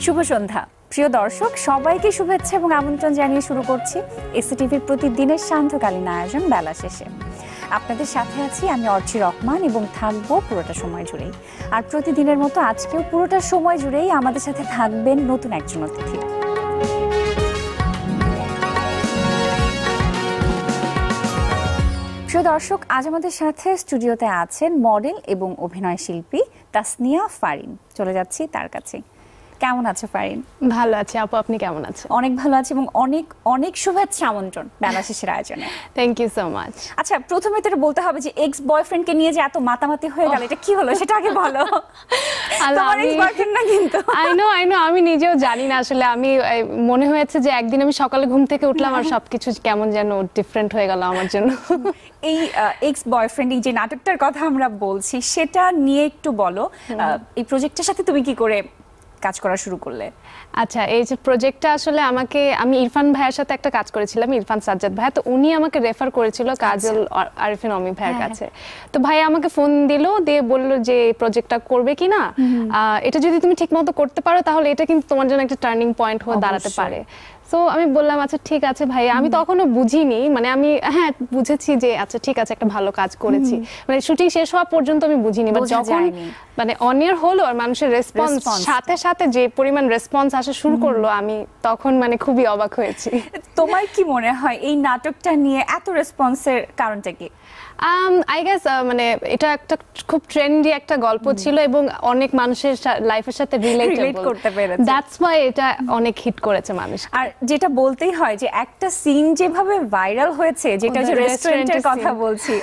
শুভ সন্ধ্যা প্রিয় দর্শক, সবাইকে শুভেচ্ছা এবং আমন্ত্রণ জানিয়ে শুরু করছি এসটিভির প্রতিদিনের সান্ধ্যকালীন আয়োজন বেলা শেষে। আপনাদের সাথে আছি আমি অর্চি রহমান এবং থাকবো পুরোটা সময় জুড়েই। আর প্রতিদিনের মতো আজকেও পুরোটা সময় জুড়েই আমাদের সাথে থাকবেন নতুন একজন অতিথি। প্রিয় দর্শক, আজ আমাদের সাথে স্টুডিওতে আছেন মডেল এবং অভিনয় শিল্পী তাসনিয়া ফারিন। চলে যাচ্ছি তার কাছে। কেমন আছো ফারিন? ভালো আছি আপু, আপনি কেমন আছেন? অনেক ভালো আছি এবং অনেক অনেক শুভেচ্ছা আমন্ত্রণ বেলা শেষের আয়োজনে। Thank you so much. আচ্ছা, প্রথমে তো বলতে হবে যে এক্স বয়ফ্রেন্ডকে নিয়ে যে এত মাতামাতি হয়ে গেল, এটা কি হলো সেটা আগে বলো। তোমার এক্স বয়ফ্রেন্ড না কিন্তু। আই নো আমি নিজেও জানি না আসলে। আমি মনে হয়েছে যে একদিন আমি সকালে ঘুম থেকে উঠলাম আর সবকিছু কেমন যেন ডিফারেন্ট হয়ে গেল আমার জন্য। এই এক্স বয়ফ্রেন্ড, এই যে নাটকটার কথা আমরা বলছি, সেটা নিয়ে একটু বলো। এই প্রজেক্টের সাথে তুমি কি করে কাজ করা শুরু করলে? আচ্ছা, এই যে প্রজেক্টটা আসলে আমি ইরফান ভাইয়ের সাথে একটা কাজ করেছিলাম, ইরফান সাজ্জাদ ভাই। তো উনি আমাকে রেফার করেছিল কাজল আরিফিন অমি ভাইয়ের কাছে। তো ভাই আমাকে ফোন দিল, দিয়ে বলল যে প্রজেক্টটা করবে কিনা, এটা যদি তুমি ঠিকমতো করতে পারো তাহলে এটা কিন্তু তোমার জন্য একটা টার্নিং পয়েন্ট হয়ে দাঁড়াতে পারে। সো আমি বললাম আচ্ছা ঠিক আছে ভাই। আমি তখনও বুঝিনি, মানে আমি বুঝেছি যে আচ্ছা ঠিক আছে একটা ভালো কাজ করেছি, মানে শুটিং শেষ হওয়া পর্যন্ত আমি বুঝিনি। বাট যখন মানে অন ইয়ার হলো আর মানুষের রেসপন্স সাথে সাথে যে পরিমাণ রেসপন্স আসা শুরু করলো, আমি তখন মানে খুবই অবাক হয়েছি। তোমার কি মনে হয় এই নাটকটা নিয়ে এত রেসপন্সের কারণটা কি? আই গেস মানে এটা একটা খুব ট্রেন্ডি একটা গল্প ছিল এবং অনেক মানুষের লাইফের সাথে রিলেট করতে পেরেছে। দ্যাটস ওয়াই এটা অনেক হিট করেছে মানুষ। আর যেটা বলতেই হয় যে একটা সিন যেভাবে ভাইরাল হয়েছে, যেটা যে রেস্টুরেন্টের কথা বলছি,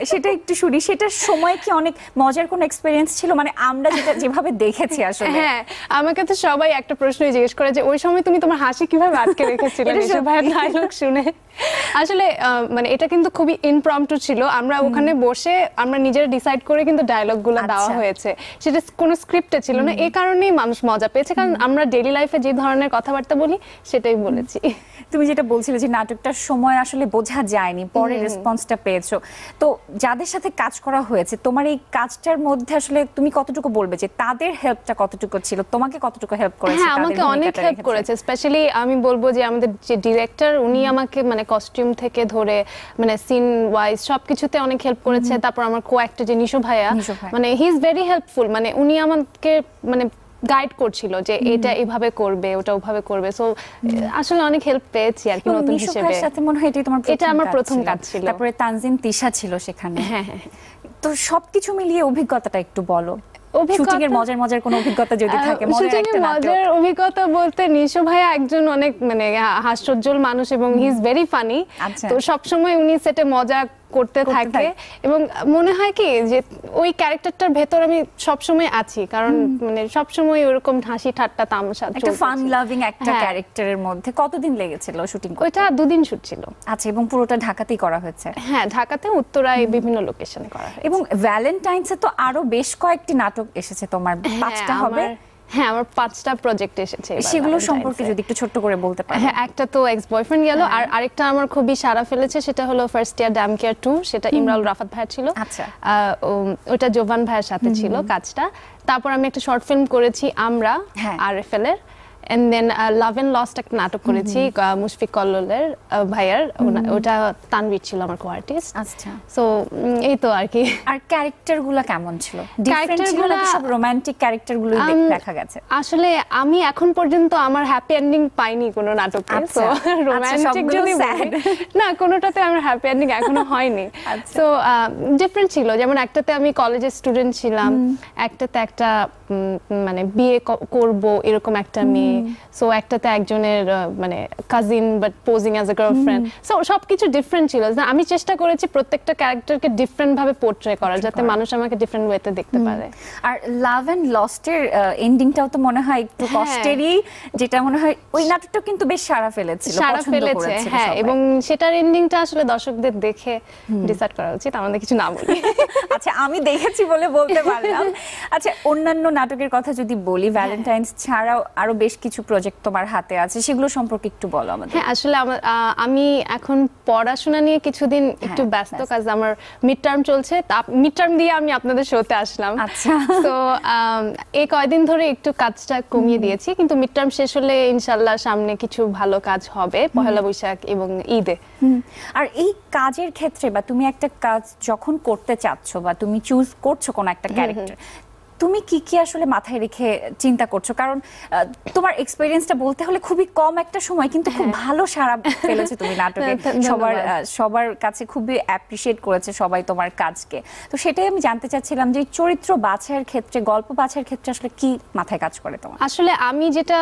সেটা একটু শুনি। সেটার সময় কি অনেক মজার কোনো এক্সপেরিয়েন্স ছিল? মানে আমরা যেভাবে দেখেছি আসলে। হ্যাঁ, আমাকে তো সবাই একটা প্রশ্নই জিজ্ঞেস করে যে ওই সময় তুমি তোমার হাসি কিভাবে আটকে রেখেছিলে এসব ভাইয়ের ডায়লগ শুনে। আসলে মানে এটা কিন্তু খুবই ইনপ্রম্পটু ছিল। আমরা ওখানে বসে আমরা নিজেরা ডিসাইড করে কিন্তু ডায়লগগুলো দেওয়া হয়েছে, সেটা কোনো স্ক্রিপ্টে ছিল না। এই কারণেই মানুষ মজা পেয়েছে, কারণ আমরা ডেইলি লাইফে যে ধরনের কথাবার্তা বলি সেটাই বলেছি। তুমি যেটা বলছিলে যে নাটকটার সময় আসলে বোঝা যায়নি, পরে রেসপন্সটা পেয়েছো। তো যাদের সাথে কাজ করা হয়েছে, তোমার এই কাজটার মধ্যে আসলে তুমি কতটুকু বলবে যে তাদের হেল্পটা কতটুকু ছিল, তোমাকে কতটুকু হেল্প করেছে? হ্যাঁ, আমাকে অনেক হেল্প করেছে। স্পেশালি আমি বলবো যে আমাদের যে ডিরেক্টর, উনি আমাকে মানে কস্টিউম থেকে ধরে মানে সিন ওয়াইজ সবকিছুতে অনেক হেল্প করেছে। তারপর আমার কো অ্যাক্টর যে নিশু ভাইয়া, মানে হি ইজ ভেরি হেল্পফুল। মানে উনি আমাকে মানে গাইড করছিল যে এটা এইভাবে করবে, ওটা ওভাবে করবে। সো আসলে অনেক হেল্প পেয়েছি আর কি নতুন হিসেবে। সাথে মনে হয় এটা আমার প্রথম কাজ ছিল। তারপরে তানজিম তিশা ছিল সেখানে। হ্যাঁ, তো সবকিছু মিলিয়ে অভিজ্ঞতাটা একটু বলো। শুটিং এর মজার কোনো অভিজ্ঞতা যদি থাকে। মজার অভিজ্ঞতা বলতে নিশু ভাইয়া একজন অনেক মানে হাস্যোজ্জ্বল মানুষ এবং হি ইজ ভেরি ফানি। তো সবসময় উনি সেটে মজা করতে থাকে এবং মনে হয় কি যে ওই ক্যারেক্টারটার ভেতর আমি সবসময় আছি, কারণ মানে সবসময় ওরকম হাসি ঠাট্টা তামাশা, একটা ফান লাভিং একটা ক্যারেক্টারের মধ্যে। কতদিন লেগেছিল শুটিং করতে? ওইটা 2 দিন শুট ছিল। আচ্ছা, এবং পুরোটা ঢাকাতেই করা হয়েছে? হ্যাঁ, ঢাকাতে, উত্তরায় বিভিন্ন লোকেশনে করা হয়েছে। এবং ভ্যালেন্টাইন্সে তো আরো বেশ কয়েকটি নাটক এসেছে তোমার, 5টা হবে? হ্যাঁ, আমার 5টা প্রজেক্ট এসেছে। সেগুলো সম্পর্কে যদি একটু ছোট্ট করে বলতে পারো। হ্যাঁ, একটা তো এক্স বয়ফ্রেন্ড গেল, আর আরেকটা আমার খুবই সাড়া ফেলেছে, সেটা হলো ফার্স্ট ইয়ার ড্যাম কেয়ার 2। সেটা ইমরাউল রাফাত ভাইয়ের ছিল। আচ্ছা, ওটা জোবান ভাইয়ের সাথে ছিল কাজটা। তারপর আমি একটা শর্ট ফিল্ম করেছি আমরা আরএফএল এর, and then love and lost একটা নাটক করেছি মুশফিক কল্লোলের ভাইয়ার, ওটা তানভীর ছিল আমার কো আর্টিস্ট। আচ্ছা, সো এই তো আর কি। আর ক্যারেক্টারগুলো কেমন ছিল? ক্যারেক্টারগুলো সব রোমান্টিক ক্যারেক্টারগুলোই দেখা গেছে। আসলে আমি এখন পর্যন্ত আমার হ্যাপি এন্ডিং পাইনি কোনো নাটকে। সো রোমান্টিক যদি না, কোনোটাতে আমার হ্যাপি এন্ডিং এখনো হয়নি। সো ডিফারেন্ট ছিল। যেমন একটাতে আমি কলেজের স্টুডেন্ট ছিলাম, একটাতে একটা মানে বিয়ে করব এরকম একটা মেয়ে, সো একটাতে একজনের মানে cousin but posing as a girlfriend. So সবকিছু ডিফারেন্ট ছিল। আমি চেষ্টা করেছি প্রত্যেকটা ক্যারেক্টারকে ডিফারেন্ট ভাবে পোর্ট্রে করার, যাতে মানুষ আমাকে ডিফারেন্ট ওয়েতে দেখতে পারে। আর লাভ এন্ড লস্টের এন্ডিংটাও তো মনে হয় একটু কষ্টেরই, যেটা মনে হয় ওই নাটকটা কিন্তু বেশ সাড়া ফেলেছে। হ্যাঁ, এবং সেটার এন্ডিংটা আসলে দর্শকদের দেখে ডিসাইড করা উচিত, আমাদের কিছু না বলি। আচ্ছা, আমি দেখেছি বলে বলতে পারলাম। আচ্ছা, অন্যান্য নাটকের কথা যদি বলি, ভ্যালেন্টাইন্স ছাড়াও আরো বেশ কিছু প্রজেক্ট তোমার হাতে আছে, সেগুলো সম্পর্কে একটু বলো আমাদের। হ্যাঁ, আসলে আমি এখন পড়াশোনা নিয়ে কিছুদিন একটু ব্যস্ত, কাজ আমার মিড টার্ম চলছে। মিড টার্ম দিয়ে আমি আপনাদের শোতে আসলাম। আচ্ছা, তো এই কয়দিন ধরে একটু কাজটা কমিয়ে দিয়েছি, কিন্তু মিড টার্ম শেষ হলে ইনশাল্লাহ সামনে কিছু ভালো কাজ হবে পহেলা বৈশাখ এবং ঈদে। আর এই কাজের ক্ষেত্রে বা তুমি একটা কাজ যখন করতে চাচ্ছ বা তুমি চুজ করছো কোন একটা ক্যারেক্টার, তুমি কি কি আসলে মাথায় রেখে চিন্তা করছো? কারণ তোমার এক্সপেরিয়েন্সটা বলতে হলে খুবই কম একটা সময়, কিন্তু খুব ভালো সাড়া ফেলেছে তুমি নাটকে, সবার কাছে খুবই অ্যাপ্রিশিয়েট করেছে সবাই তোমার কাজকে। তো সেটাই আমি জানতে চাচ্ছিলাম যে চরিত্র বাছাইয়ের ক্ষেত্রে, গল্প বাছাইয়ের ক্ষেত্রে আসলে কি মাথায় কাজ করে তোমার? আসলে আমি যেটা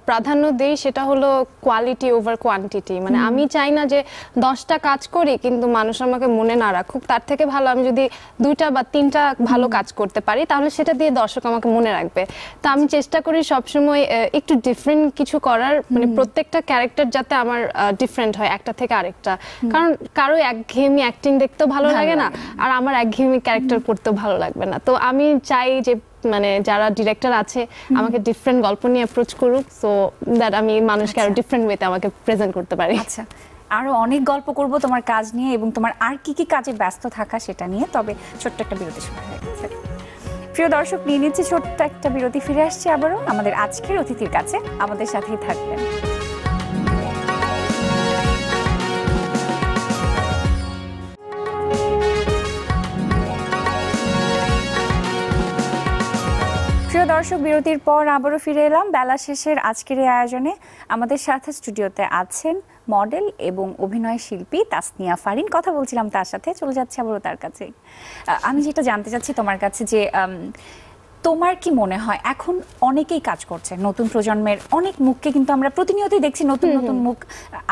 প্রাধান্য দেই সেটা হলো কোয়ালিটি ওভার কোয়ান্টিটি। মানে আমি চাই না যে 10টা কাজ করি কিন্তু মানুষ আমাকে মনে না রাখুক, তার থেকে ভালো আমি যদি 2টা বা 3টা ভালো কাজ করতে পারি, তাহলে সেটা দিয়ে দর্শক আমাকে মনে রাখবে। তো আমি চেষ্টা করি সবসময় একটু ডিফারেন্ট কিছু করার, মানে প্রত্যেকটা ক্যারেক্টার যাতে আমার ডিফারেন্ট হয় একটা থেকে আরেকটা। কারণ কারো একঘেয়েমি অ্যাক্টিং দেখতেও ভালো লাগে না, আর আমার একঘেয়েমি ক্যারেক্টার করতেও ভালো লাগবে না। তো আমি চাই যে মানে যারা ডিরেক্টর আছে আমাকে ডিফারেন্ট গল্প নিয়ে অ্যাপ্রোচ করুক, সো দ্যাট আমি মানুষকে আরো ডিফারেন্ট ওয়েতে আমাকে প্রেজেন্ট করতে পারি। আচ্ছা, আরো অনেক গল্প করব তোমার কাজ নিয়ে এবং তোমার আর কি কি কাজে ব্যস্ত থাকা সেটা নিয়ে, তবে ছোট্ট একটা বিরতি সময় হয়ে গেছে। প্রিয় দর্শক, নিয়ে নিচ্ছি ছোট্ট একটা বিরতি, ফিরে আসছি আবারও আমাদের আজকের অতিথির কাছে, আমাদের সাথেই থাকবেন। প্রিয় দর্শক, বিরতির পর আবারও ফিরে এলাম বেলা শেষের আজকের এই আয়োজনে। আমাদের সাথে স্টুডিওতে আছেন মডেল এবং অভিনয় শিল্পী তাসনিয়া ফারিন। কথা বলছিলাম তার সাথে, চলে যাচ্ছে আবারও তার কাছে। আমি যেটা জানতে চাচ্ছি তোমার কাছে যে তোমার কি মনে হয়, এখন অনেকেই কাজ করছে, নতুন প্রজন্মের অনেক মুখকে কিন্তু আমরা প্রতিনিয়তই দেখছি, নতুন নতুন মুখ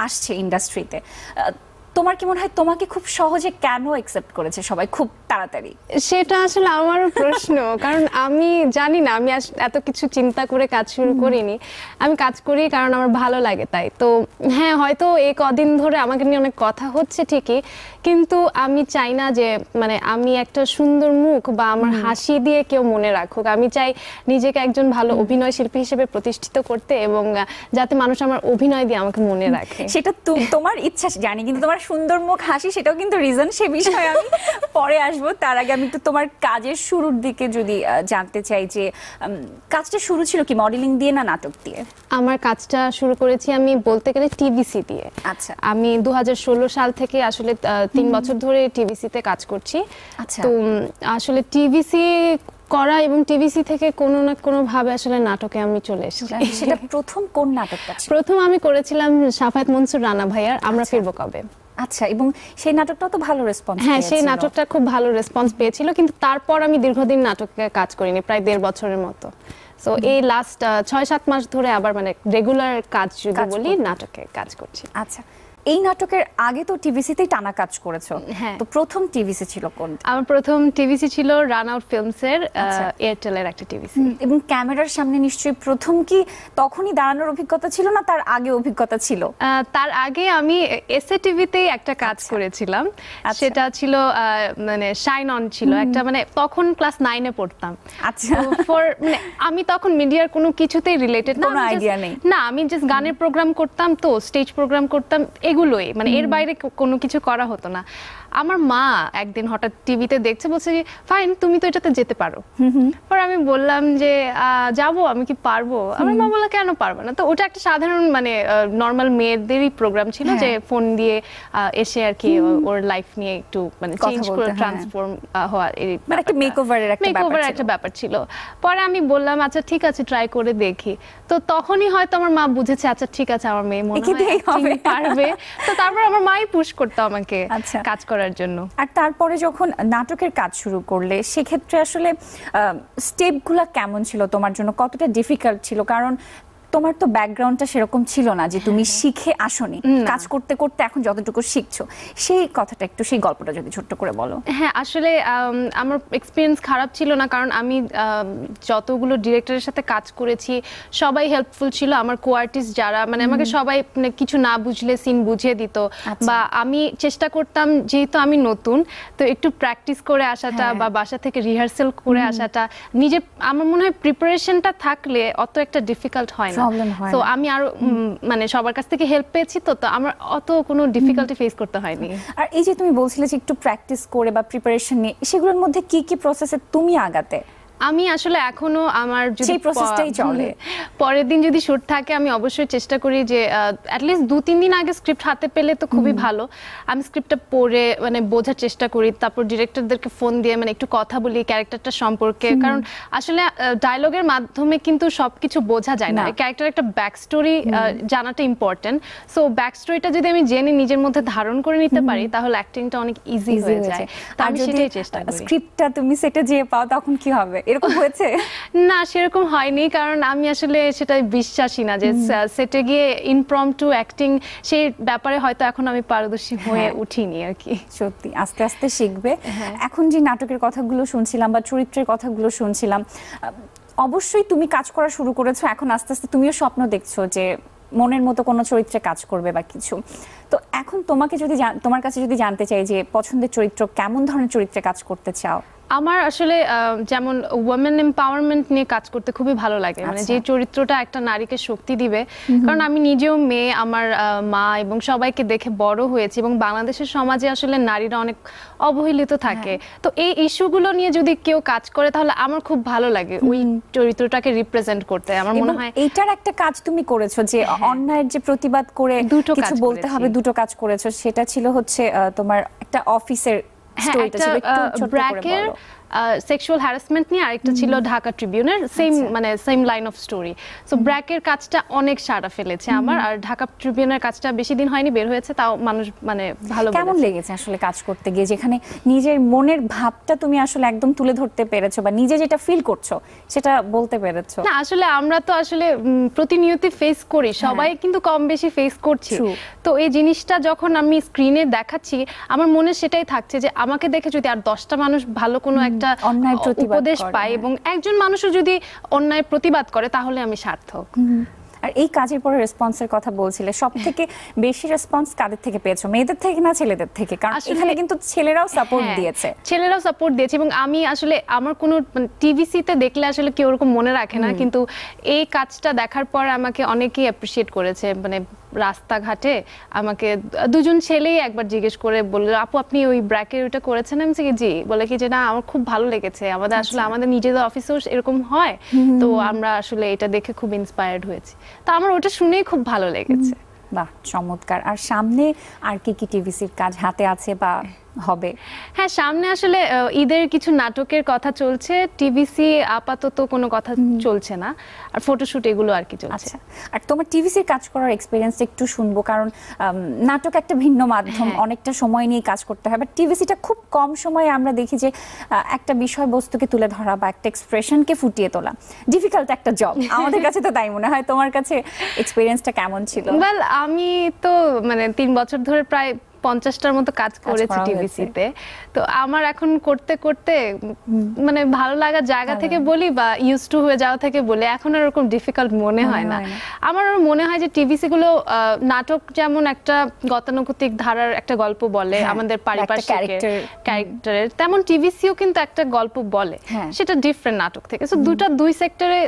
আসছে ইন্ডাস্ট্রিতে। তোমার কি মনে হয় তোমাকে খুব সহজে কেন অ্যাকসেপ্ট করেছে সবাই খুব তাড়াতাড়ি? সেটা আসলে আমারও প্রশ্ন, কারণ আমি জানি না, আমি এত কিছু চিন্তা করে কাজ শুরু করিনি। আমি কাজ করি কারণ আমার ভালো লাগে তাই। তো হ্যাঁ, হয়তো এই কদিন ধরে আমাকে নিয়ে অনেক কথা হচ্ছে ঠিকই, কিন্তু আমি চাই না যে মানে আমি একটা সুন্দর মুখ বা আমার হাসি দিয়ে কেউ মনে রাখুক। আমি চাই নিজেকে একজন ভালো অভিনয় শিল্পী হিসেবে প্রতিষ্ঠিত করতে, এবং যাতে মানুষ আমার অভিনয় দিয়ে আমাকে মনে রাখে। সেটা তোমার ইচ্ছা জানি, কিন্তু তোমার সুন্দর মুখ হাসি সেটাও কিন্তু রিজন, সে বিষয়ে আমি পরে আসবো। তার আগে আমি একটু তোমার কাজের শুরুর দিকে যদি জানতে চাই যে কাজটা শুরু ছিল কি মডেলিং দিয়ে না নাটক দিয়ে? আমার কাজটা শুরু করেছি আমি বলতে গেলে টিভিসি দিয়ে। আচ্ছা, আমি 2016 সাল থেকে আসলে 3 বছর ধরে টিভিসিতে কাজ করছি। আচ্ছা, তো আসলে টিভিসি করা এবং টিভিসি থেকে কোনো না কোনো ভাবে আসলে নাটকে আমি চলে এসেছি। সেটা প্রথম কোন নাটকটা ছিল? প্রথম আমি করেছিলাম শাফায়াত মনসুর রানা ভাইয়ার আমরা ফিরবো কবে। আচ্ছা, এবং সেই নাটকটাও তো ভালো রেসপন্স পেয়েছিল। হ্যাঁ, সেই নাটকটা খুব ভালো রেসপন্স পেয়েছিল, কিন্তু তারপর আমি দীর্ঘদিন নাটকে কাজ করিনি, প্রায় 1.5 বছরের মতো। সো এই লাস্ট 6-7 মাস ধরে আবার মানে রেগুলার কাজ যদি বলি নাটকে কাজ করছি। আচ্ছা, এই নাটকের আগে তো টিভিসিতেই টানা কাজ করেছো। হ্যাঁ। তো প্রথম টিভিসি ছিল কোন? আমার প্রথম টিভিসি ছিল রান আউট ফিল্মসের এয়ারটেলের একটা টিভিসি। এবং ক্যামেরার সামনে নিশ্চয়ই প্রথম কি তখনই দাঁড়ানোর অভিজ্ঞতা ছিল না তার আগে অভিজ্ঞতা ছিল? তার আগে আমি এসএ টিভিতেই একটা কাজ করেছিলাম। সেটা ছিল মানে শাইন অন ছিল একটা, মানে তখন ক্লাস 9-এ পড়তাম। আচ্ছা, মানে আমি তখন মিডিয়ার কোনো কিছুতেই রিলেটেড না, কোনো আইডিয়া নেই। না, আমি জাস্ট গানের প্রোগ্রাম করতাম, তো স্টেজ প্রোগ্রাম করতাম, এগুলোই, মানে এর বাইরে কোনো কিছু করা হতো না। আমার মা একদিন হঠাৎ টিভিতে দেখছে, বলছে যে ফাইন তুমি তো এটাতে যেতে পারো। পর আমি বললাম যে যাবো, আমি কি পারবো? আমার মা বলল কেন পারবো না। তো ওটা একটা সাধারণ মানে নর্মাল মেয়েদেরই প্রোগ্রাম ছিল, যে ফোন দিয়ে এসে আর কি ওর লাইফ নিয়ে একটু মানে চেঞ্জ করে ট্রান্সফর্ম হওয়া, মানে একটা মেকওভারের একটা ব্যাপার ছিল। পরে আমি বললাম আচ্ছা ঠিক আছে ট্রাই করে দেখি। তো তখনই হয়তো আমার মা বুঝেছে আচ্ছা ঠিক আছে আমার মেয়ে মনে হয় পারবে। তো তারপর আমার মাই পুশ করতো আমাকে কাজ করার জন্য। আর তারপরে যখন নাটকের কাজ শুরু করলে সেক্ষেত্রে আসলে স্টেপগুলো কেমন ছিল তোমার জন্য, কতটা ডিফিকাল্ট ছিল? কারণ তোমার তো ব্যাকগ্রাউন্ডটা সেরকম ছিল না যে তুমি শিখে আসোনি, কাজ করতে করতে এখন যতটুকু শিখছো, সেই কথাটা একটু, সেই গল্পটা যদি ছোট্ট করে বলো। হ্যাঁ, আসলে আমার এক্সপিরিয়েন্স খারাপ ছিল না, কারণ আমি যতগুলো ডিরেক্টরের সাথে কাজ করেছি সবাই হেল্পফুল ছিল। আমার কো আর্টিস্ট যারা, মানে আমাকে সবাই কিছু না বুঝলে সিন বুঝিয়ে দিত, বা আমি চেষ্টা করতাম, যেহেতু আমি নতুন, তো একটু প্র্যাকটিস করে আসাটা বা বাসা থেকে রিহার্সেল করে আসাটা, নিজে আমার মনে হয় প্রিপারেশনটা থাকলে অত একটা ডিফিকাল্ট হয় না। না। তো আমি আরো মানে সবার কাছ থেকে হেল্প পেয়েছি, তো আমার অত কোনো ডিফিকাল্টি ফেস করতে হয়নি। আর এই যে তুমি বলছিলে যে একটু প্র্যাকটিস করে বা প্রিপারেশন নিয়ে, সেগুলোর মধ্যে কি কি প্রসেসে তুমি আগাতে? আমি আসলে এখনো আমার যদি প্রসেসটাই চলে, পরের দিন যদি শুট থাকে আমি অবশ্যই চেষ্টা করি যে অ্যাটলিস্ট 2-3 দিন আগে স্ক্রিপ্ট হাতে পেলে তো খুবই ভালো। আমি স্ক্রিপ্টটা পড়ে মানে বোঝার চেষ্টা করি, তারপর ডিরেক্টরদেরকে ফোন দিয়ে মানে একটু কথা বলি ক্যারেক্টারটা সম্পর্কে, কারণ আসলে ডায়লগের মাধ্যমে কিন্তু সবকিছু বোঝা যায় না। ক্যারেক্টার একটা ব্যাক স্টোরি জানাটা ইম্পর্টেন্ট। সো ব্যাক স্টোরিটা যদি আমি জেনে নিজের মধ্যে ধারণ করে নিতে পারি তাহলে অ্যাক্টিংটা অনেক ইজি হয়ে যায়। তো আমি সেটাই চেষ্টা করি। স্ক্রিপ্টটা তুমি সেটা যেয়ে পাও তখন কি হবে, এরকম হয়েছে? না, সেরকম হয়নি, কারণ আমি আসলে সেটা বিশ্বাসী না যে সেটে গিয়ে ইনপ্রম্পটু অ্যাক্টিং সেই ব্যাপারে হয়তো এখন আমি পারদর্শী হয়ে উঠিনি আর কি। সত্যি আস্তে আস্তে শিখবে। এখন যে নাটকের কথাগুলো শুনছিলাম বা চরিত্রের কথাগুলো শুনছিলাম, অবশ্যই তুমি কাজ করা শুরু করেছো, এখন আস্তে আস্তে তুমিও স্বপ্ন দেখছো যে মনের মতো কোনো চরিত্রে কাজ করবে বা কিছু। তো এখন তোমাকে যদি তোমার কাছে যদি জানতে চাই যে পছন্দের চরিত্র, কেমন ধরনের চরিত্রে কাজ করতে চাও? আমার আসলে যেমন ওমেন এম্পাওয়ারমেন্ট নিয়ে কাজ করতে খুবই ভালো লাগে, মানে যে চরিত্রটা একটা নারীকে শক্তি দিবে। কারণ আমি নিজেও মেয়ে, আমার মা এবং সবাইকে দেখে বড় হয়েছি, এবং বাংলাদেশের সমাজে আসলে নারীরা অনেক অবহেলিত থাকে। তো এই ইস্যুগুলো নিয়ে যদি কেউ কাজ করে তাহলে আমার খুব ভালো লাগে ওই চরিত্রটাকে রিপ্রেজেন্ট করতে। আমার মনে হয় এইটার একটা কাজ তুমি করেছো যে অন্যায়ের যে প্রতিবাদ করে কিছু বলতে হবে, দুটো কাজ করেছো। সেটা ছিল হচ্ছে তোমার একটা অফিসের স্টোরিটা ছিল, একটু ছোট করে বলো। সেক্সুয়াল হ্যারাসমেন্ট নিয়ে, আরেকটা ছিল ঢাকা ট্রিবিউনের same line of story. So ব্র্যাকের কাজটা অনেক সাড়া ফেলেছে আমার, আর ঢাকা ট্রিবিউনের কাজটা বেশি দিন হয়নি বের হয়েছে, তাও মানুষ মানে ভালো বলেছে। কেমন লেগেছে আসলে কাজ করতে গিয়ে, যেখানে নিজের মনের ভাবটা তুমি আসলে একদম তুলে ধরতে পেরেছো বা নিজে যেটা ফিল করছো সেটা বলতে পেরেছো? না, আসলে আমরা তো আসলে প্রতিনিয়ত ফেস করি, সবাই কিন্তু কম বেশি ফেস করছি। তো এই জিনিসটা যখন আমি স্ক্রিনে দেখাচ্ছি আমার মনে সেটাই থাকছে যে আমাকে দেখে যদি আর 10টা মানুষ ভালো কোনো একটা উপদেশ পায় এবং একজন মানুষও যদি অন্যায় প্রতিবাদ করে তাহলে আমি সার্থক। আর এই কাজের পরে রেসপন্সের কথা বলছিলে, সবথেকে বেশি রেসপন্স কাদের থেকে পেয়েছো, মেয়েদের থেকে না ছেলেদের থেকে? কারণ এখানে কিন্তু ছেলেরাও সাপোর্ট দিয়েছে। ছেলেরাও সাপোর্ট দিয়েছে, এবং আমি আসলে আমার কোনো টিভিসিতে দেখলে আসলে কেউ ওরকম মনে রাখে না, কিন্তু এই কাজটা দেখার পর আমাকে অনেকেই অ্যাপ্রিশিয়েট করেছে। মানে রাস্তাঘাটে আমাকে দুজন ছেলেই একবার জিজ্ঞেস করে বলল, আপু আপনি ওই ব্র্যাকের ওটা করেছেন? আমি বলছি জি, বলে কি যে না আমার খুব ভালো লেগেছে, আমাদের আসলে আমাদের নিজেদের অফিসেও এরকম হয়, তো আমরা আসলে এটা দেখে খুব ইন্সপায়ার্ড হয়েছি। তো আমার ওটা শুনেই খুব ভালো লেগেছে। বাহ, চমৎকার। আর সামনে আর কি কি টিভিসির কাজ হাতে আছে বা হবে? হ্যাঁ, সামনে আসলে ঈদের কিছু নাটকের কথা চলছে, টিভিসি আপাতত কোনো কথা চলছে না, আর ফটোশুট এগুলো আর কি চলছে। আর তোমার টিভিসির কাজ করার এক্সপেরিয়েন্স একটু শুনবো, কারণ নাটক একটা ভিন্ন মাধ্যম, অনেকটা সময় নিয়ে কাজ করতে হয়, বাট টিভিসিটা খুব কম সময়ে আমরা দেখি যে একটা বিষয়বস্তুকে তুলে ধরা বা একটা এক্সপ্রেশনকে ফুটিয়ে তোলা ডিফিকাল্ট একটা জব। আমাদের কাছে তো তাই মনে হয়। তোমার কাছে এক্সপেরিয়েন্সটা কেমন ছিল? ওয়েল, আমি তো মানে 3 বছর ধরে প্রায় 50টার মতো কাজ করেছি টিভিসিতে। তো আমার এখন করতে করতে মানে ভালো লাগার জায়গা থেকে বলি বা ইউজ টু হয়ে যাওয়া থেকে বলি, এখন আর ওরকম ডিফিকাল্ট মনে হয় না। আমার মনে হয় যে টিভিসি গুলো নাটক যেমন একটা গতানুগতিক ধারার একটা গল্প বলে আমাদের পারিপার্শ্বিক ক্যারেক্টারের, তেমন টিভিসিও কিন্তু একটা গল্প বলে, সেটা ডিফারেন্ট নাটক থেকে। সো দুই সেক্টরে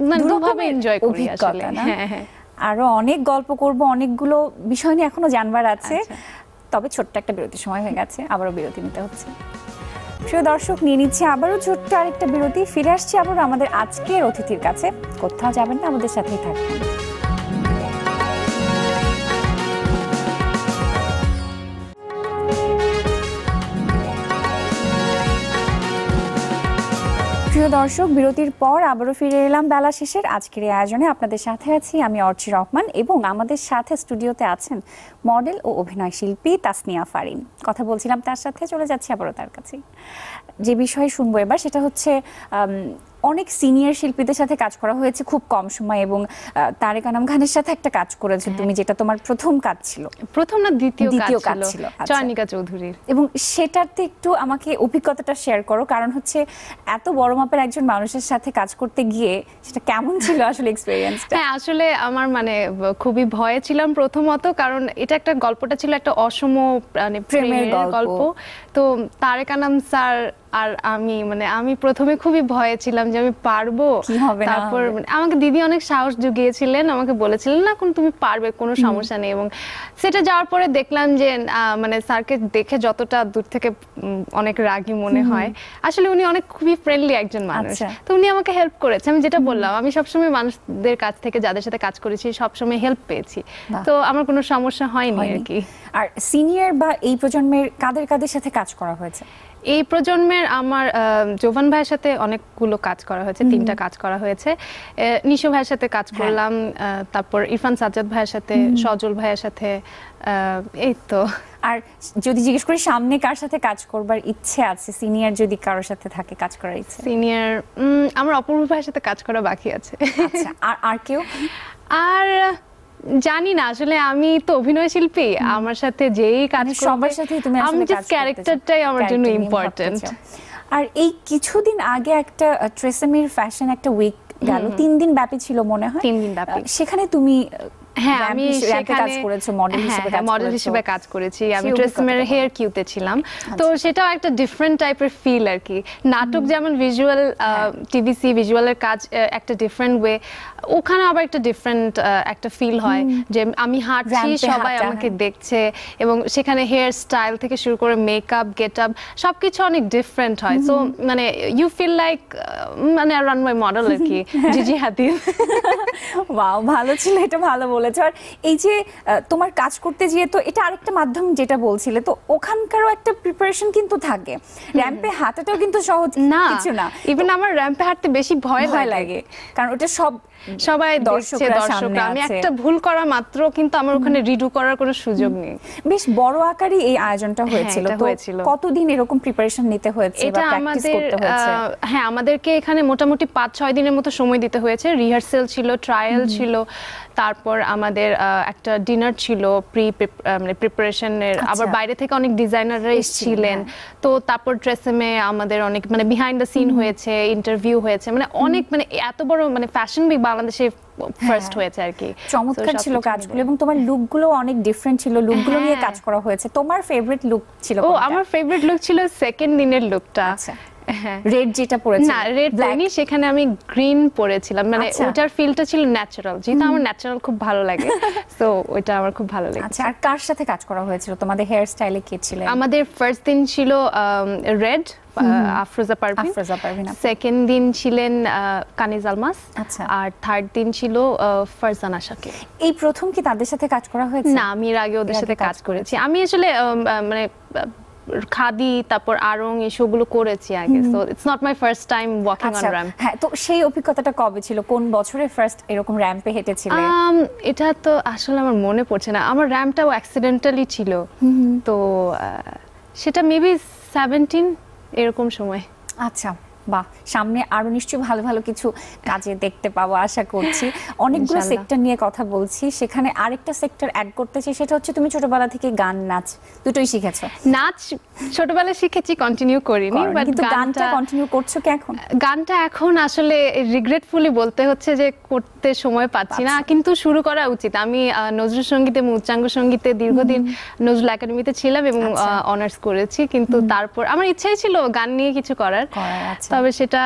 মানে দুভাবে এনজয় করি আসলে। হ্যাঁ, আরো অনেক গল্প করব, অনেকগুলো বিষয় নিয়ে এখনো জানবার আছে। তবে ছোট্ট একটা বিরতির সময় হয়ে গেছে, আবারও বিরতি নিতে হচ্ছে। প্রিয় দর্শক, নিয়ে নিচ্ছে আবারও ছোট্ট আরেকটা বিরতি। ফিরে আসছি আবারও আমাদের আজকের অতিথির কাছে। কোথাও যাবেন না, আমাদের সাথেই থাকবেন। প্রিয় দর্শক, বিরতির পর আবারও ফিরে এলাম বেলা শেষের আজকের এই আয়োজনে। আপনাদের সাথে আছি আমি অর্চি রহমান, এবং আমাদের সাথে স্টুডিওতে আছেন মডেল ও অভিনয় শিল্পী তাসনিয়া ফারিন। কথা বলছিলাম তার সাথে, চলে যাচ্ছি আবারও তার কাছে। যে বিষয় শুনবো এবার সেটা হচ্ছে অনেক সিনিয়র শিল্পীদের সাথে কাজ করা হয়েছে খুব কম সময়, এবং তারেক আনাম খানের সাথে একটা কাজ করেছে তুমি, যেটা তোমার প্রথম কাজ ছিল। প্রথম না, দ্বিতীয় কাজ ছিল চয়নিকা চৌধুরীর। এবং সেটাতে একটু আমাকে অভিজ্ঞতাটা শেয়ার করো, কারণ হচ্ছে এত বড় মাপের একজন মানুষের সাথে কাজ করতে গিয়ে সেটা কেমন ছিল আসলে এক্সপেরিয়েন্সটা? হ্যাঁ, আসলে আমার মানে খুবই ভয়ে ছিলাম প্রথমত, কারণ এটা গল্পটা ছিল একটা অসম মানে প্রেমের গল্প। তো তারেক আনাম স্যার আর আমি প্রথমে খুবই ভয়ে ছিলাম যে আমি পারবো কি হবে না তারপর হবে। আমাকে দিদি অনেক সাহস জুগিয়েছিলেন, আমাকে বলেছিলেন না কোন তুমি পারবে, কোনো সমস্যা নেই। এবং সেটা যাওয়ার পরে দেখলাম যে স্যারকে দেখে যতটা দূর থেকে অনেক রাগী মনে হয়, আসলে উনি অনেক খুবই ফ্রেন্ডলি একজন মানুষ। আচ্ছা। তো উনি আমাকে হেল্প করেছে। আমি যেটা বললাম, আমি সবসময় মানুষদের কাছ থেকে যাদের সাথে কাজ করেছি সবসময় হেল্প পেয়েছি, বাহ। তো আমার কোনো সমস্যা হয়নি আর কি। আর সিনিয়র বা এই প্রজন্মের কাদের কাদের সাথে কাজ করা হয়েছে? এই প্রজন্মের আমার জোভান ভাইয়ের সাথে অনেকগুলো কাজ করা হয়েছে, 3টা কাজ করা হয়েছে। নিশো ভাইয়ের সাথে কাজ করলাম, তারপর ইরফান সাজ্জাদ ভাইয়ের সাথে, সজল ভাইয়ের সাথে, এই তো। আর যদি জিজ্ঞেস করি সামনে কার সাথে কাজ করবার ইচ্ছে আছে, সিনিয়র যদি কারোর সাথে থাকে কাজ করার ইচ্ছে? সিনিয়র আমার অপূর্ব ভাইয়ের সাথে কাজ করা বাকি আছে। আচ্ছা, আর কেউ? আর জানি না, আসলে আমি তো অভিনয় শিল্পী, আমার সাথে যেই কাজ মানে করবে সবার সাথেই তুমি আসলে আমি কাজ জাস্ট করতে চাও। ক্যারেক্টারটাই আমার জন্য ক্যারেক্টার নিয়ে ইম্পর্টেন্ট। ভাবতে চাও। আর এই কিছুদিন আগে একটা ট্রেসেমির ফ্যাশন একটা উইক গেল, 3 দিন ব্যাপী ছিল মনে হয়। 3 দিন ব্যাপী। সেখানে তুমি হ্যাঁ, আমি র্যাম্পে কাজ করেছো, মডেল হিসেবে কাজ মডেল করেছো। হিসেবে কাজ করেছি। আমি সেই ট্রেসমের অভিজ্ঞতাটা হেয়ার কিউতে ছিলাম, তো সেটাও একটা ডিফারেন্ট টাইপের ফিল আর কি। নাটক যেমন ভিজুয়াল, টিভিসি ভিজুয়ালের কাজ একটা ডিফারেন্ট ওয়ে, ওখানে আবার একটা ডিফারেন্ট একটা ফিল হয় যে আমি হাঁটছি, র্যাম্পে সবাই হাঁটা, আমাকে দেখছে, এবং সেখানে হেয়ার স্টাইল থেকে শুরু করে মেকআপ, গেটআপ সবকিছু অনেক ডিফারেন্ট হয়। সো মানে ইউ ফিল লাইক মানে রানওয়ে মডেল আর কি, জিজি হাদিদ। ওয়াও, ভালো ছিল, এটা ভালো বলেছো। আর এই যে তোমার কাজ করতে গিয়ে তো এটা আরেকটা মাধ্যম যেটা বলছিলে, তো ওখানকারও একটা প্রিপারেশন কিন্তু থাকে। র্যাম্পে হাঁটাটাও কিন্তু সহজ কিছু না। ইভেন আমার র্যাম্পে হাঁটতে বেশি ভয় লাগে, কারণ ওটা সবাই দেখছে, দর্শকরা। আমি একটা ভুল করা মাত্র কিন্তু আমার ওখানে রিডু করার কোনো সুযোগ নেই। বেশ বড় আকারে এই আয়োজনটা হয়েছিল, এটা তো হয়েছিল। কতদিন এরকম প্রিপারেশন নিতে হয়েছে বা এটা প্র্যাকটিস আমাদের করতে হয়েছে? হ্যাঁ, আমাদেরকে এখানে মোটামুটি 5-6 দিনের মতো সময় দিতে হয়েছে। রিহার্সেল ছিল, ট্রায়াল ছিল, তারপর আমাদের একটা ডিনার ছিল মানে প্রিপারেশনের। আবার বাইরে থেকে অনেক ডিজাইনাররা এসেছিলেন, তো তারপর ট্রেসেমে আমাদের অনেক মানে বিহাইন্ড দ্য সিন হয়েছে, ইন্টারভিউ হয়েছে, মানে অনেক মানে এত বড় মানে ফ্যাশন উইক বাংলাদেশে ফার্স্ট হয়েছে আর কি। চমৎকার ছিল কাজগুলো, এবং তোমার লুকগুলো অনেক ডিফারেন্ট ছিল, লুকগুলো নিয়ে কাজ করা হয়েছে। তোমার ফেভারিট লুক ছিল কোনটা? আমার ফেভারিট লুক ছিল সেকেন্ড দিনের লুকটা। আচ্ছা, রেড যেটা পরেছে? না, রেড পরিনি, সেখানে আমি গ্রিন পরেছিলাম। মানে আচ্ছা। ওটার ফিলটা ছিল ন্যাচারাল, যেটা আমার ন্যাচারাল খুব ভালো লাগে, সো ওইটা আমার খুব ভালো লাগে। আচ্ছা, আর কার সাথে কাজ করা হয়েছিল? তোমাদের হেয়ার স্টাইলে কে ছিলেন? আমাদের ফার্স্ট দিন ছিল রেড, আফরোজা পারভিন। সেকেন্ড দিন ছিলেন কানিজ আলমাস। আচ্ছা। আর থার্ড দিন ছিল ফারজানা শাকির। এই প্রথম কি তাদের সাথে কাজ করা হয়েছে? না, আমি এর আগে ওদের সাথে কাজ করেছি। আমি আসলে মানে খাদি, তারপর আরং, এসবগুলো করেছি আগে, so it's not my first time walking on ramp. হ্যাঁ, তো সেই অভিজ্ঞতাটা কবে ছিল? কোন বছরে ফার্স্ট এরকম র্যাম্পে হেঁটেছিলে? এটা তো আসলে আমার মনে পড়ছে না, আমার র্যাম্পটাও অ্যাক্সিডেন্টালি ছিল, তো সেটা মেবি 17 এরকম সময়। আচ্ছা, বাহ, সামনে আরো নিশ্চয়ই ভালো ভালো কিছু কাজে দেখতে পাবো আশা করছি। অনেকগুলো সেক্টর নিয়ে কথা বলছি, সেখানে আরেকটা সেক্টর অ্যাড করতে চাই, সেটা হচ্ছে তুমি ছোটবেলা থেকে গান নাচ দুটোই শিখেছো। নাচ ছোটবেলায় শিখেছি, কন্টিনিউ করিনি, বাট কিন্তু গানটা কন্টিনিউ করছো কি এখন? গানটা এখন আসলে রিগ্রেটফুলি বলতে হচ্ছে যে করতে সময় পাচ্ছি না, কিন্তু শুরু করা উচিত। আমি নজরুল সঙ্গীতে এবং উচ্চাঙ্গ সঙ্গীতে দীর্ঘদিন নজরুল একাডেমিতে ছিলাম এবং অনার্স করেছি, কিন্তু তারপর আমার ইচ্ছাই ছিল গান নিয়ে কিছু করার, তবে সেটা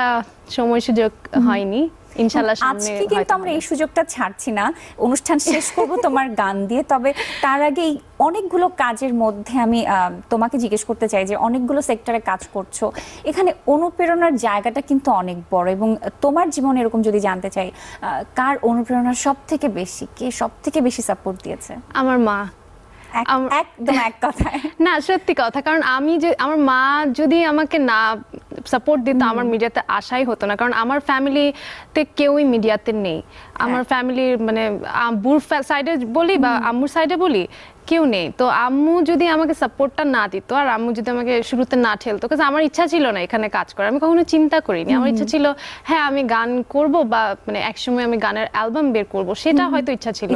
সময় সুযোগ হয়নি। ইনশাআল্লাহ সামনে আজকে কিন্তু আমরা এই সুযোগটা ছাড়ছি না, অনুষ্ঠান শেষ করব তোমার গান দিয়ে। তবে তার আগে অনেকগুলো কাজের মধ্যে আমি তোমাকে জিজ্ঞেস করতে চাই যে অনেকগুলো সেক্টরে কাজ করছো, এখানে অনুপ্রেরণার জায়গাটা কিন্তু অনেক বড়, এবং তোমার জীবনে এরকম যদি জানতে চাই, কার অনুপ্রেরণা সব থেকে বেশি, কে সব থেকে বেশি সাপোর্ট দিয়েছে? আমার মা। একদম এক কথায় না, সত্যি কথা, কারণ আমার মা যদি আমাকে না সাপোর্ট দিত আমার মিডিয়াতে আসাই হতো না, কারণ আমার ফ্যামিলিতে কেউই মিডিয়াতে নেই। আমার ফ্যামিলির মানে আব্বুর সাইডে বলি বা আম্মুর সাইডে বলি, কেউ নেই। তো আম্মু যদি আমাকে সাপোর্টটা না দিত, আর আম্মু যদি আমাকে শুরুতে না ঠেলতো, কারণ আমার ইচ্ছা ছিল না এখানে কাজ করার, আমি কখনো চিন্তা করিনি। আমার ইচ্ছা ছিল হ্যাঁ আমি গান করব, বা মানে একসময় আমি গানের অ্যালবাম বের করব, সেটা হয়তো ইচ্ছা ছিল,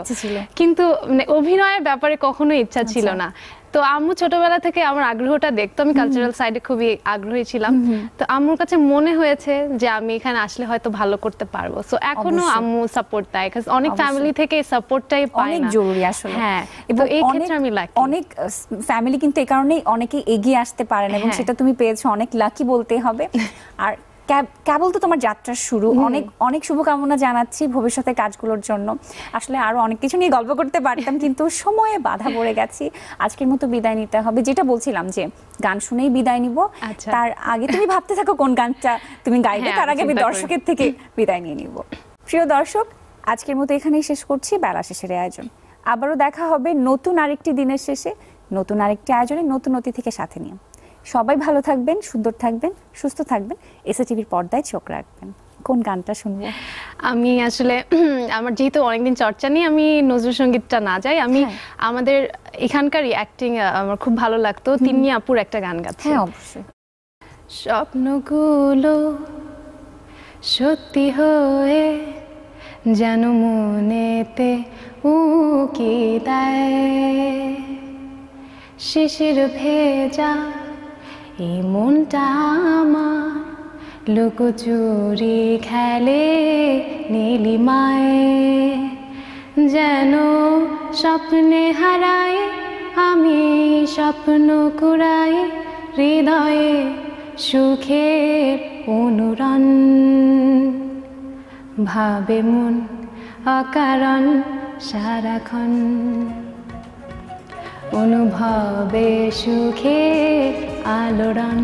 কিন্তু মানে অভিনয়ের ব্যাপারে কখনো ইচ্ছা ছিল না। তো আম্মু ছোটবেলা থেকে আমার আগ্রহটা দেখতো, আমি কালচারাল সাইডে খুবই আগ্রহী ছিলাম। তো আম্মুর কাছে মনে হয়েছে যে আমি এখানে আসলে হয়তো ভালো করতে পারবো। সো এখনো আম্মু সাপোর্ট দেয়, কারণ অনেক ফ্যামিলি থেকে এই সাপোর্টটাই পায় না, অনেক জরুরি আসলে। হ্যাঁ, এবং এই ক্ষেত্রে আমি লাকি। অনেক ফ্যামিলি কিন্তু এই কারণেই অনেকে এগিয়ে আসতে পারে না, এবং সেটা তুমি পেয়েছো, অনেক লাকি বলতে হবে। আর কেবল তো তোমার যাত্রার শুরু, অনেক অনেক শুভকামনা জানাচ্ছি ভবিষ্যতের কাজগুলোর জন্য। আসলে আরো অনেক কিছু নিয়ে গল্প করতে পারতাম, কিন্তু সময়ে বাধা পড়ে গেছি। আজকের মতো বিদায় নিতে হবে। যেটা বলছিলাম যে গান শুনেই বিদায় নিব, তার আগে তুমি ভাবতে থাকো কোন গানটা তুমি গাইবে, তার আগে আমি দর্শকের থেকে বিদায় নিয়ে নিব। প্রিয় দর্শক, আজকের মতো এখানেই শেষ করছি বেলা শেষের আয়োজন। আবারও দেখা হবে নতুন আরেকটি দিনের শেষে, নতুন আরেকটি আয়োজনে, নতুন অতিথিকে সাথে নিয়ে। সবাই ভালো থাকবেন, সুন্দর থাকবেন, সুস্থ থাকবেন, এসএটিভির পর্দায় চোখ রাখবেন। কোন গানটা শুনবো? আমি আসলে আমার যেহেতু অনেকদিন চর্চা নেই, আমি নজরুল সঙ্গীতটা না যাই, আমি আমাদের এখানকারই অ্যাক্টিং আমার খুব ভালো লাগতো, তিন্নি আপুর একটা গান গাচ্ছে। হ্যাঁ, অবশ্যই। স্বপ্নগুলো সত্যি হয়ে যেন মনেতে উকি দেয়, শিশির ভেজা এই মনটা আমার লুকোচুরি খেলে নীলিমায়, যেন স্বপ্নে হারাই আমি স্বপ্ন কুড়াই, হৃদয়ে সুখের অনুরণ, ভাবে মন অকারণ সারাক্ষণ, অনুভবে সুখের আলোড়ন।